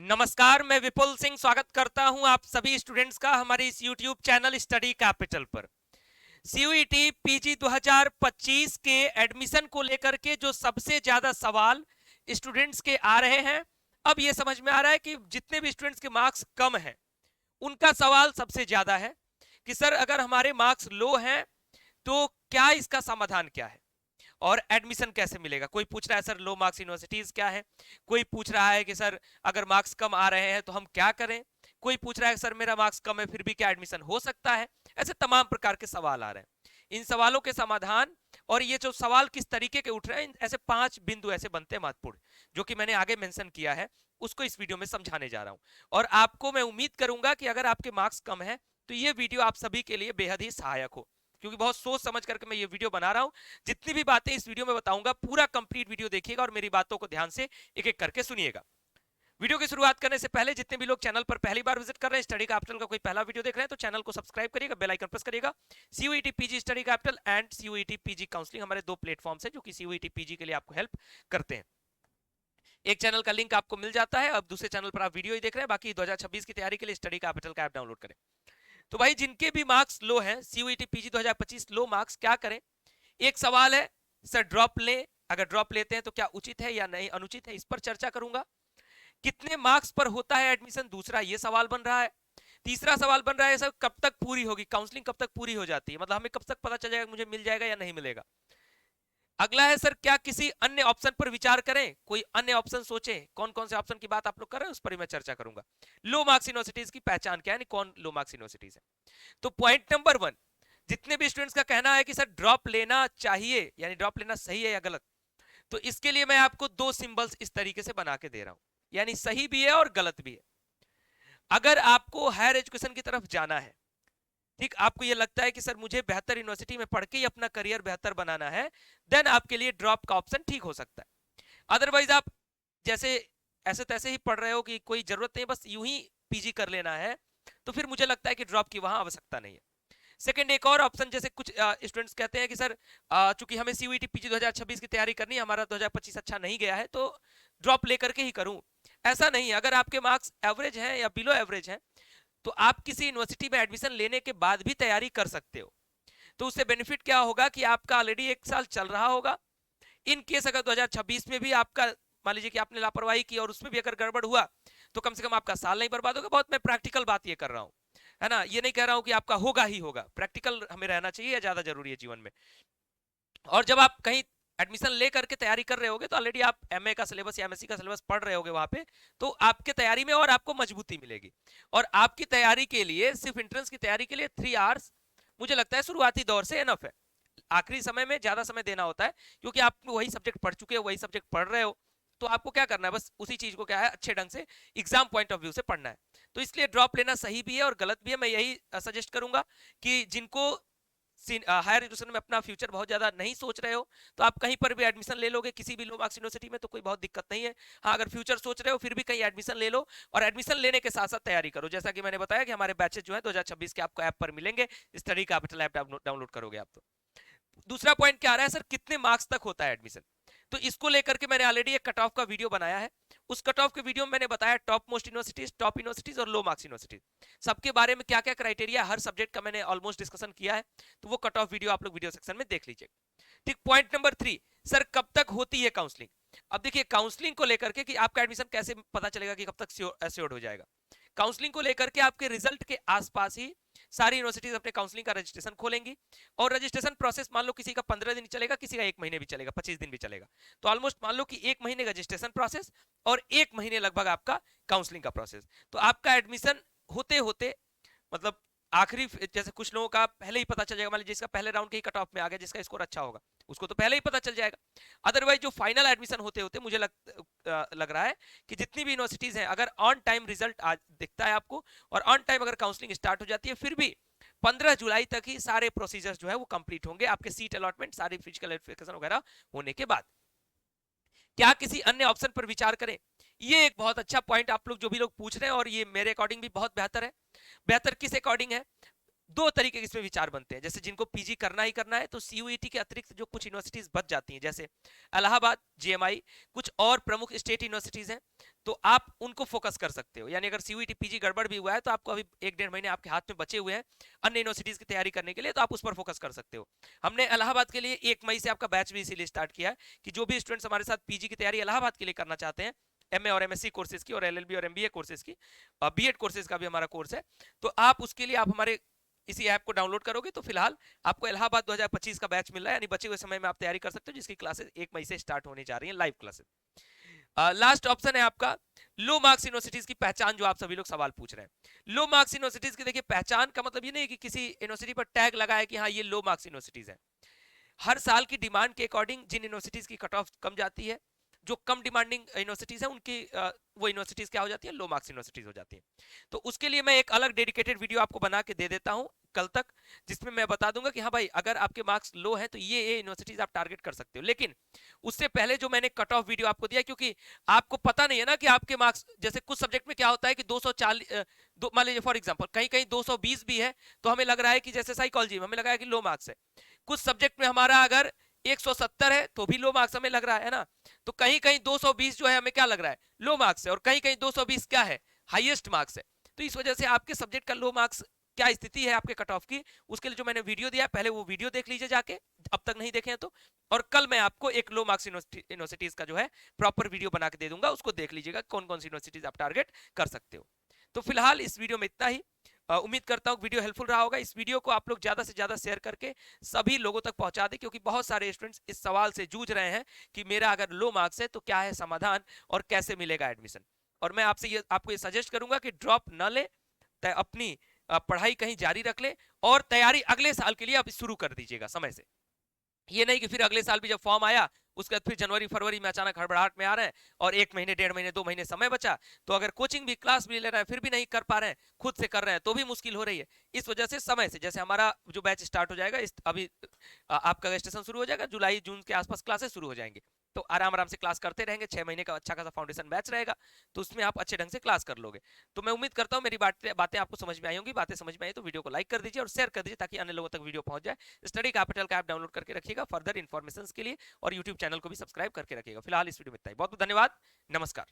नमस्कार, मैं विपुल सिंह स्वागत करता हूं आप सभी स्टूडेंट्स का हमारे इस YouTube चैनल स्टडी कैपिटल पर। सीयूईटी पीजी 2025 के एडमिशन को लेकर के जो सबसे ज्यादा सवाल स्टूडेंट्स के आ रहे हैं, अब ये समझ में आ रहा है कि जितने भी स्टूडेंट्स के मार्क्स कम हैं उनका सवाल सबसे ज्यादा है कि सर अगर हमारे मार्क्स लो हैं तो क्या इसका समाधान क्या है और एडमिशन कैसे मिलेगा। कोई पूछ रहा है सर लो मार्क्स यूनिवर्सिटीज क्या है, कोई पूछ रहा है कि सर अगर मार्क्स कम आ रहे हैं तो हम क्या करें, कोई पूछ रहा है सर मेरा मार्क्स कम है फिर भी क्या एडमिशन हो सकता है। ऐसे तमाम प्रकार के सवाल आ रहे हैं। इन सवालों के समाधान और ये जो सवाल किस तरीके के उठ रहे हैं, ऐसे 5 बिंदु ऐसे बनते हैं महत्वपूर्ण, जो कि मैंने आगे मेंशन किया है, उसको इस वीडियो में समझाने जा रहा हूं। और आपको मैं उम्मीद करूंगा कि अगर आपके मार्क्स कम है तो ये वीडियो आप सभी के लिए बेहद ही सहायक हो, क्योंकि बहुत सोच समझ करके मैं ये वीडियो बना रहा हूं। जितनी भी बातें इस वीडियो में बताऊंगा पूरा कंप्लीट वीडियो देखिएगा और मेरी बातों को ध्यान से एक एक करके सुनिएगा। वीडियो की शुरुआत करने से पहले जितने भी लोग चैनल पर पहली बार विजिट कर रहे हैं, स्टडी कैपिटल का कोई पहला वीडियो देख रहे हैं तो चैनल को सब्सक्राइब करिएगा, बेल आइकन प्रेस करिएगा। CUET PG study capital and CUET PG counselling हमारे दो प्लेटफॉर्म्स हैं जो कि सीयूईटी पीजी के लिए आपको हेल्प करते हैं। एक चैनल का लिंक आपको मिल जाता है, अब दूसरे चैनल पर आप वीडियो ही देख रहे हैं। बाकी 2026 की तैयारी के लिए स्टडी कैपिटल का ऐप डाउनलोड करें। तो भाई जिनके भी मार्क्स लो हैं, सीयूईटी पीजी 2025 लो मार्क्स, क्या करें। एक सवाल है सर ड्रॉप लें, अगर ड्रॉप लेते हैं तो क्या उचित है या नहीं अनुचित है, इस पर चर्चा करूंगा। कितने मार्क्स पर होता है एडमिशन, दूसरा ये सवाल बन रहा है। तीसरा सवाल बन रहा है सर कब तक पूरी होगी काउंसलिंग, कब तक पूरी हो जाती है, मतलब हमें कब तक पता चल जाएगा मुझे मिल जाएगा या नहीं मिलेगा। अगला है सर क्या किसी अन्य ऑप्शन पर विचार करें, कोई अन्य ऑप्शन सोचें। कौन कौन से ऑप्शन की बात आप लोग कर रहे हैं उस पर ही मैं चर्चा करूंगा। लो मार्क्स यूनिवर्सिटीज की पहचान क्या है, कौन लो मार्क्स यूनिवर्सिटीज है। तो पॉइंट नंबर 1, जितने भी स्टूडेंट्स का कहना है कि सर ड्रॉप लेना चाहिए यानी ड्रॉप लेना सही है या गलत, तो इसके लिए मैं आपको दो सिंबल्स इस तरीके से बना के दे रहा हूं, यानी सही भी है और गलत भी है। अगर आपको हायर एजुकेशन की तरफ जाना है, ठीक, आपको ये लगता है कि सर मुझे बेहतर यूनिवर्सिटी में पढ़ के ही अपना करियर बेहतर बनाना है, देन आपके लिए ड्रॉप का ऑप्शन ठीक हो सकता है। अदरवाइज आप जैसे ऐसे तैसे ही पढ़ रहे हो कि कोई जरूरत नहीं, बस यूं ही पीजी कर लेना है, तो फिर मुझे लगता है कि ड्रॉप की वहां आवश्यकता नहीं है। सेकंड एक और ऑप्शन, जैसे कुछ स्टूडेंट्स कहते हैं कि सर चूंकि हमें सीयूईटी पीजी 2026 की तैयारी करनी है, हमारा 2025 अच्छा नहीं गया है तो ड्रॉप लेकर के ही करूं। ऐसा नहीं, अगर आपके मार्क्स एवरेज हैं या बिलो एवरेज हैं तो आप किसी यूनिवर्सिटी में एडमिशन लेने के बाद भी तैयारी कर सकते हो। तो उससे बेनिफिट क्या होगा कि आपका ऑलरेडी एक साल चल रहा होगा। इन केस अगर 2026 में भी आपका मान लीजिए कि आपने लापरवाही की और उसमें भी अगर गड़बड़ हुआ तो कम से कम आपका साल नहीं बर्बाद होगा। बहुत मैं प्रैक्टिकल बात ये कर रहा हूँ, है ना, ये नहीं कह रहा हूँ कि आपका होगा ही होगा, प्रैक्टिकल हमें रहना चाहिए, या ज्यादा जरूरी है जीवन में। और जब आप कहीं एडमिशन ले करके तैयारी कर रहे होगे तो ऑलरेडी आप एमए का सिलेबस या एमएससी का सिलेबस पढ़ रहे होगे वहां पे, तो आपके तैयारी में और आपको मजबूती मिलेगी। और आपकी तैयारी के लिए, सिर्फ एंट्रेंस की तैयारी के लिए 3 आवर्स मुझे लगता है शुरुआती दौर से एनफ है। आखिरी समय में ज्यादा समय देना होता है, क्योंकि आप वही सब्जेक्ट पढ़ चुके हो, वही सब्जेक्ट पढ़ रहे हो, तो आपको क्या करना है, बस उसी चीज को क्या है अच्छे ढंग से एग्जाम पॉइंट ऑफ व्यू से पढ़ना है। तो इसलिए ड्रॉप लेना सही भी है और गलत भी है। मैं यही सजेस्ट करूंगा कि जिनको हायर एजुकेशन में अपना फ्यूचर बहुत ज्यादा नहीं सोच रहे हो, तो आप कहीं पर भी एडमिशन ले लोगे किसी भी लो मार्क्स यूनिवर्सिटी में तो कोई बहुत दिक्कत नहीं है। हाँ, अगर फ्यूचर सोच रहे हो फिर भी कहीं एडमिशन ले लो, और एडमिशन लेने के साथ साथ तैयारी करो। जैसा कि मैंने बताया कि हमारे बैचेज जो है 2026 के आपको ऐप पर मिलेंगे, स्टडी कैपिटल ऐप डाउनलोड करोगे आप तो। दूसरा पॉइंट क्या आ रहा है सर, कितने मार्क्स तक होता है एडमिशन, तो इसको लेकर के मैंने ऑलरेडी एक कट ऑफ का वीडियो बनाया है। उस कट ऑफ के वीडियो में मैंने बताया top most universities, top universities और लो मार्क्स यूनिवर्सिटीज, सबके बारे में क्या क्या क्राइटेरिया हर सब्जेक्ट का मैंने ऑलमोस्ट डिस्कशन किया है। तो वो कट ऑफ वीडियो आप लोग वीडियो सेक्शन में देख लीजिए। ठीक, पॉइंट नंबर 3, सर कब तक होती है काउंसलिंग। अब देखिए काउंसलिंग को लेकर के कि आपका एडमिशन कैसे पता चलेगा कि कब तक एश्योर्ड हो जाएगा। काउंसलिंग को लेकर के आपके रिजल्ट के आसपास ही सारी यूनिवर्सिटीज अपने काउंसलिंग का रजिस्ट्रेशन खोलेंगी, और रजिस्ट्रेशन प्रोसेस मान लो किसी का 15 दिन चलेगा, किसी का 1 महीने भी चलेगा, 25 दिन भी चलेगा। तो ऑलमोस्ट मान लो कि 1 महीने का रजिस्ट्रेशन प्रोसेस और 1 महीने लगभग आपका काउंसलिंग का प्रोसेस। तो आपका एडमिशन होते होते मतलब आखिरी, जैसे कुछ लोगों का पहले ही पता चल जाएगा, मान लीजिए जिसका पहले राउंड के ही कट ऑफ में आ गया, जिसका स्कोर अच्छा होगा उसको तो पहले ही पता चल जाएगा। अदरवाइज जो फाइनल एडमिशन होते होते मुझे लग रहा है कि जितनी भी यूनिवर्सिटीज हैं, अगर ऑन टाइम रिजल्ट दिखता है आपको और ऑन टाइम अगर काउंसलिंग स्टार्ट हो जाती है, फिर भी 15 जुलाई तक ही सारे प्रोसीजर्स जो है वो कंप्लीट होंगे, आपके सीट अलॉटमेंट, सारी फिजिकल वेरिफिकेशन वगैरह होने के बाद। क्या किसी अन्य ऑप्शन पर विचार करें, ये एक बहुत अच्छा पॉइंट आप लोग जो भी लोग पूछ रहे हैं, और ये मेरे अकॉर्डिंग भी बहुत बेहतर है। बेहतर किस अकॉर्डिंग है, दो तरीके के इसमें विचार बनते हैं। जैसे जिनको पीजी करना ही करना है तो सीयूईटी के अतिरिक्त जो कुछ यूनिवर्सिटीज बच जाती हैं, जैसे इलाहाबाद, जेएमआई, कुछ और प्रमुख स्टेट यूनिवर्सिटीज हैं, तो आप उनको फोकस कर सकते हो। यानी अगर सीयूईटी पीजी गड़बड़ भी हुआ है तो आपको अभी 1-1.5 महीने आपके हाथ में बचे हुए हैं अन्य यूनिवर्सिटीज की तैयारी करने के लिए, तो आप उस पर फोकस कर सकते हो। हमने इलाहाबाद के लिए 1 मई से आपका बैच भी इसीलिए स्टार्ट किया है कि जो भी स्टूडेंट्स हमारे साथ पीजी की तैयारी इलाहाबाद के लिए करना चाहते हैं, एमए और एमएससी कोर्सेज की और एलएलबी और एमबीए कोर्सेज की, बीएड कोर्सेज का भी हमारा कोर्स है, तो आप उसके लिए आप हमारे इसी ऐप को डाउनलोड करोगे तो फिलहाल आपको इलाहाबाद 2025 का बैच मिल रहा है, यानी बचे हुए समय में आप तैयारी कर सकते हो, जिसकी क्लासेस 1 मई से स्टार्ट होने जा रही हैं, लाइव क्लासेस। लास्ट ऑप्शन है आपका लो मार्क्स यूनिवर्सिटीज की पहचान, जो आप सभी लोग सवाल पूछ रहे हैं। लो मार्क्स यूनिवर्सिटीज की देखिए पहचान का मतलब ये नहीं है कि किसी यूनिवर्सिटी पर टैग लगा है कि हाँ ये लो मार्क्स यूनिवर्सिटीज है। हर साल की डिमांड के अकॉर्डिंग जिन यूनिवर्सिटीज की कट ऑफ कम जाती है, जो कम डिमांडिंग यूनिवर्सिटीज है उनकी वो यूनिवर्सिटीज क्या हो जाती है, लो मार्क्स यूनिवर्सिटीज हो जाती है। तो उसके लिए मैं एक अलग डेडिकेटेड वीडियो आपको बना के दे देता हूं कल तक, जिसमें मैं बता दूंगा कि हाँ भाई अगर आपके मार्क्स लो हैं तो ये यूनिवर्सिटीज आप टारगेट कर सकते हो। लेकिन उससे पहले जो मैंने कट ऑफ वीडियो आपको दिया, क्योंकि आपको पता नहीं है ना कि आपके मार्क्स, जैसे कुछ सब्जेक्ट में क्या होता है कि 240 मान लीजिए फॉर एग्जांपल कहीं कहीं 220 भी है तो हमें लग रहा है कि जैसे साइकोलॉजी में हमें लगा है कि लो मार्क्स है। कुछ सब्जेक्ट में हमारा अगर 170 है तो भी लो मार्क्स हमें लग रहा है ना। तो कहीं कहीं 220 जो है हमें क्या लग रहा है, लो मार्क्स है, और कहीं कहीं 220 क्या है, हाईएस्ट मार्क्स है। तो इस वजह से आपके सब्जेक्ट का लो मार्क्स क्या स्थिति है आपके कट ऑफ की, उसके लिए जो मैंने वीडियो दिया पहले वो वीडियो देख लीजिए जाके, अब तक नहीं देखे हैं तो। और कल मैं आपको एक लो मार्क्स यूनिवर्सिटीज का जो है प्रॉपर वीडियो बना के दे दूंगा, उसको देख लीजिएगा कौन कौन सी यूनिवर्सिटीज आप टारगेट कर सकते हो। तो फिलहाल इस वीडियो में इतना ही। उम्मीद करता हूँ वीडियो हेल्पफुल रहा होगा। इस वीडियो को आप लोग ज्यादा से ज्यादा शेयर करके सभी लोगों तक पहुंचा दें, क्योंकि बहुत सारे स्टूडेंट्स इस सवाल से जूझ रहे हैं कि मेरा अगर लो मार्क्स है तो क्या है समाधान और कैसे मिलेगा एडमिशन। और मैं आपको ये सजेस्ट करूंगा कि ड्रॉप न ले, अपनी पढ़ाई कहीं जारी रख ले और तैयारी अगले साल के लिए आप शुरू कर दीजिएगा समय से। ये नहीं कि फिर अगले साल भी जब फॉर्म आया उसके बाद फिर जनवरी फरवरी में अचानक हड़बड़ाहट में आ रहे हैं और 1 महीने 1.5 महीने 2 महीने समय बचा, तो अगर कोचिंग भी क्लास भी ले रहे हैं फिर भी नहीं कर पा रहे हैं, खुद से कर रहे हैं तो भी मुश्किल हो रही है। इस वजह से समय से, जैसे हमारा जो बैच स्टार्ट हो जाएगा अभी आपका रजिस्ट्रेशन शुरू हो जाएगा, जुलाई जून के आसपास क्लासेस शुरू हो जाएंगे, तो आराम आराम से क्लास करते रहेंगे। 6 महीने का अच्छा खासा फाउंडेशन बैच रहेगा, तो उसमें आप अच्छे ढंग से क्लास कर लोगे। तो मैं उम्मीद करता हूँ मेरी बातें आपको समझ में आई होंगी। बातें समझ में आई तो वीडियो को लाइक कर दीजिए और शेयर कर दीजिए ताकि अन्य लोगों तक वीडियो पहुंच जाए। स्टडी कैपिटल का ऐप डाउनलोड करके रखिएगा फर्दर इन्फॉर्मेशन के लिए, और यूट्यूब चैनल को भी सब्सक्राइब करके रखिएगा। फिलहाल इस वीडियो में इतना ही। बहुत बहुत धन्यवाद, नमस्कार।